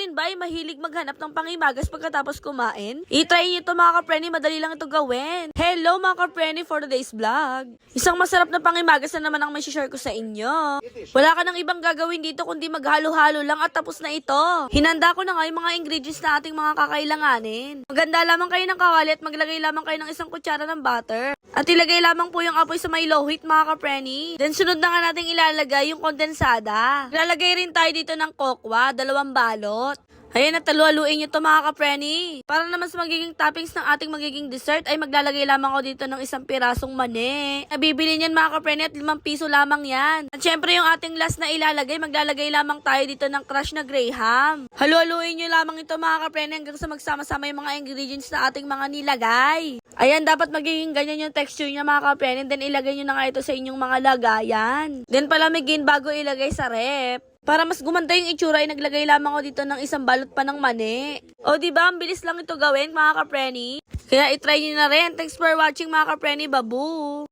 rin ba ay mahilig maghanap ng pangimagas pagkatapos kumain? I-try nyo ito mga kapreni, madali lang ito gawin. Hello mga kapreni for today's vlog. Isang masarap na pangimagas na naman ang may share ko sa inyo. Wala ka nang ibang gagawin dito kundi maghalo-halo lang at tapos na ito. Hinanda ko na nga yung mga ingredients na ating mga kakailanganin. Maganda lamang kayo ng kawali at maglagay lamang kayo ng isang kutsara ng butter. At ilagay lamang po yung apoy sa may low heat mga kapreni. Then sunod na nga natin ilalagay yung kondensada. Ilalagay rin tayo dito ng kokwa, 2 balot. Ayan, at taluhaluin nyo to mga kapreni. Para naman sa magiging toppings ng ating magiging dessert ay maglalagay lamang ko dito ng 1 pirasong mani. Nabibili niyan mga kapreni at 5 piso lamang yan. At syempre yung ating last na ilalagay, maglalagay lamang tayo dito ng crush na graham. Haluhaluin nyo lamang ito mga kapreni hanggang sa magsama-sama yung mga ingredients na ating mga nilagay. Ayan, dapat magiging ganyan yung texture niya mga kapreni. Then ilagay nyo na nga ito sa inyong mga lagayan. Then palamigin bago ilagay sa rep. Para mas gumanda yung itsura ay naglagay lamang ako dito ng 1 balot pa ng mani. O diba, ang bilis lang ito gawin mga kapreni. Kaya itry nyo na rin. Thanks for watching mga kapreni. Babu!